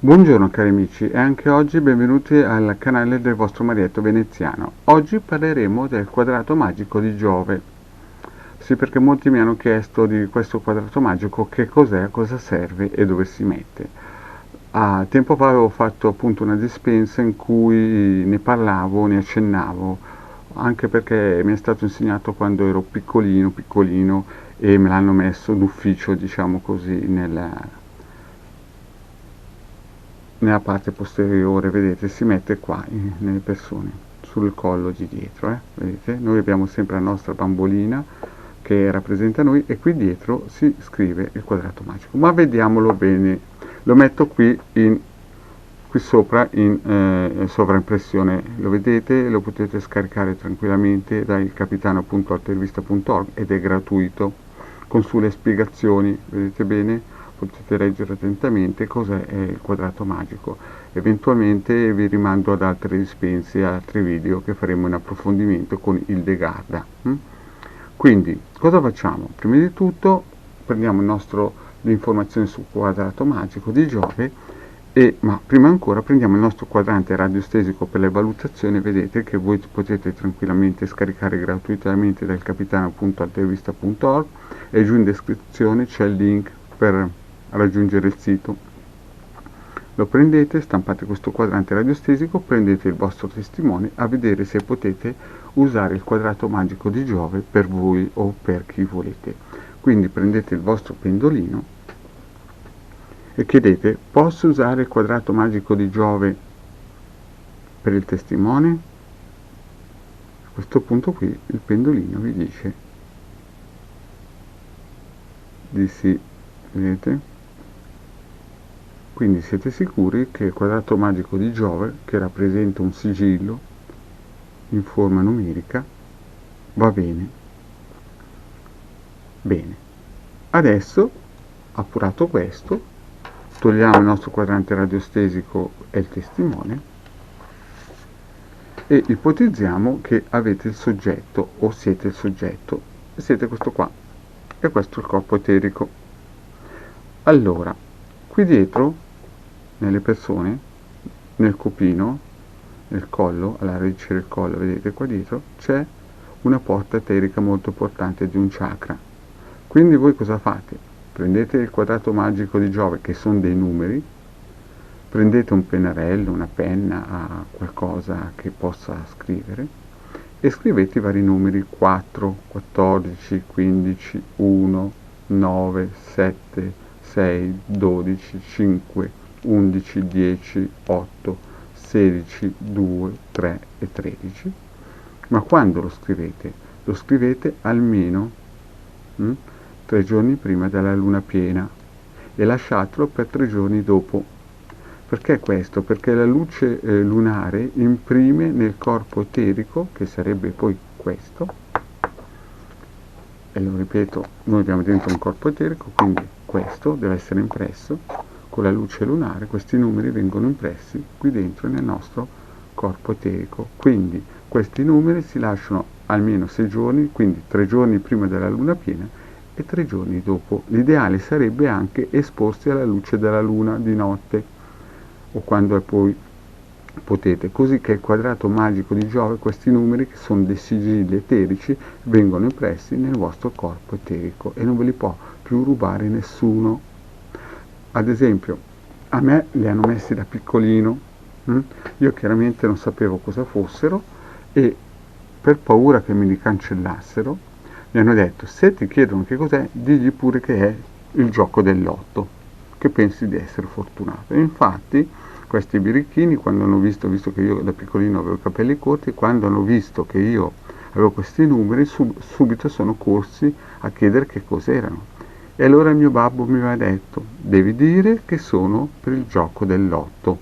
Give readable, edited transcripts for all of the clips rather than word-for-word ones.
Buongiorno cari amici e anche oggi benvenuti al canale del vostro Marietto Veneziano. Oggi parleremo del quadrato magico di Giove. Sì, perché molti mi hanno chiesto di questo quadrato magico che cos'è, cosa serve e dove si mette. Tempo fa avevo fatto appunto una dispensa in cui ne parlavo, ne accennavo, anche perché mi è stato insegnato quando ero piccolino e me l'hanno messo d'ufficio, diciamo così, nella parte posteriore, vedete, si mette qua nelle persone, sul collo di dietro, vedete? Noi abbiamo sempre la nostra bambolina che rappresenta noi e qui dietro si scrive il quadrato magico. Ma vediamolo bene, lo metto qui sopra in sovraimpressione, lo vedete, lo potete scaricare tranquillamente da ilcapitano.altervista.org ed è gratuito, con sulle spiegazioni, vedete bene? Potete leggere attentamente cos'è il quadrato magico. Eventualmente vi rimando ad altre dispense, ad altri video che faremo in approfondimento con il Degarda. Quindi, cosa facciamo? Prima di tutto prendiamo le informazioni sul quadrato magico di Giove, ma prima ancora prendiamo il nostro quadrante radiostesico per le valutazioni. Vedete che voi potete tranquillamente scaricare gratuitamente dal capitano.altervista.org e giù in descrizione c'è il link per raggiungere il sito. Lo prendete, stampate questo quadrante radiostesico, prendete il vostro testimone a vedere se potete usare il quadrato magico di Giove per voi o per chi volete. Quindi prendete il vostro pendolino e chiedete: posso usare il quadrato magico di Giove per il testimone? A questo punto qui il pendolino vi dice di sì, vedete? Quindi siete sicuri che il quadrato magico di Giove, che rappresenta un sigillo in forma numerica, va bene. Bene. Adesso, appurato questo, togliamo il nostro quadrante radiostesico e il testimone e ipotizziamo che avete il soggetto o siete il soggetto e siete questo qua e questo è il corpo eterico. Allora, qui dietro nelle persone, nel copino, nel collo, alla radice del collo, vedete qua dietro, c'è una porta eterica molto importante di un chakra. Quindi voi cosa fate? Prendete il quadrato magico di Giove, che sono dei numeri, prendete un pennarello, una penna, qualcosa che possa scrivere, e scrivete i vari numeri 4, 14, 15, 1, 9, 7, 6, 12, 5, 11, 10, 8, 16, 2, 3 e 13. Ma quando lo scrivete? Lo scrivete almeno 3 giorni prima della luna piena e lasciatelo per 3 giorni dopo. Perché questo? Perché la luce lunare imprime nel corpo eterico, che sarebbe poi questo, e lo ripeto, noi abbiamo dentro un corpo eterico, quindi questo deve essere impresso con la luce lunare. Questi numeri vengono impressi qui dentro nel nostro corpo eterico, quindi questi numeri si lasciano almeno 6 giorni, quindi 3 giorni prima della luna piena e 3 giorni dopo. L'ideale sarebbe anche esporsi alla luce della luna di notte o quando poi potete, così che il quadrato magico di Giove, questi numeri che sono dei sigilli eterici, vengono impressi nel vostro corpo eterico e non ve li può più rubare nessuno. Ad esempio, a me li hanno messi da piccolino, io chiaramente non sapevo cosa fossero e per paura che me li cancellassero mi hanno detto: se ti chiedono che cos'è, digli pure che è il gioco del lotto, che pensi di essere fortunato. E infatti questi birichini, quando hanno visto che io da piccolino avevo i capelli corti, quando hanno visto che io avevo questi numeri, subito sono corsi a chiedere che cos'erano. E allora il mio babbo mi aveva detto: devi dire che sono per il gioco del lotto,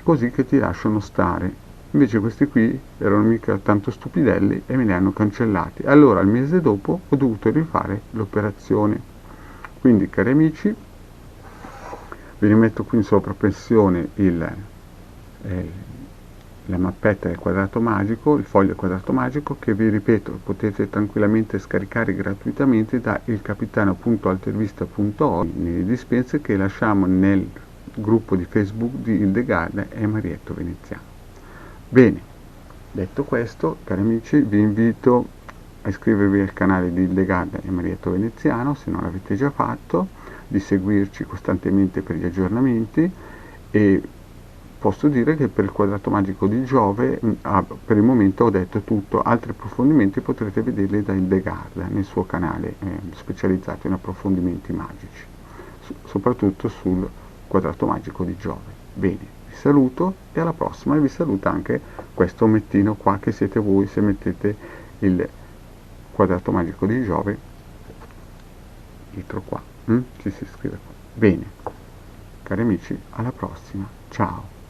così che ti lasciano stare. Invece questi qui erano mica tanto stupidelli e me li hanno cancellati. Allora il mese dopo ho dovuto rifare l'operazione. Quindi cari amici, vi rimetto qui in sovraimpressione la mappetta del quadrato magico, il foglio del quadrato magico, che vi ripeto potete tranquillamente scaricare gratuitamente da ilcapitano.altervista.org nelle dispense che lasciamo nel gruppo di Facebook di Hildegarda e Marietto Veneziano. Bene, detto questo, cari amici, vi invito a iscrivervi al canale di Hildegarda e Marietto Veneziano se non l'avete già fatto, di seguirci costantemente per gli aggiornamenti, e posso dire che per il quadrato magico di Giove per il momento ho detto tutto. Altri approfondimenti potrete vederli da Hildegarda nel suo canale specializzato in approfondimenti magici, soprattutto sul quadrato magico di Giove. Bene, vi saluto e alla prossima, e vi saluta anche questo omettino qua che siete voi se mettete il quadrato magico di Giove dietro qua, ci si iscrive qua. Bene, cari amici, alla prossima, ciao!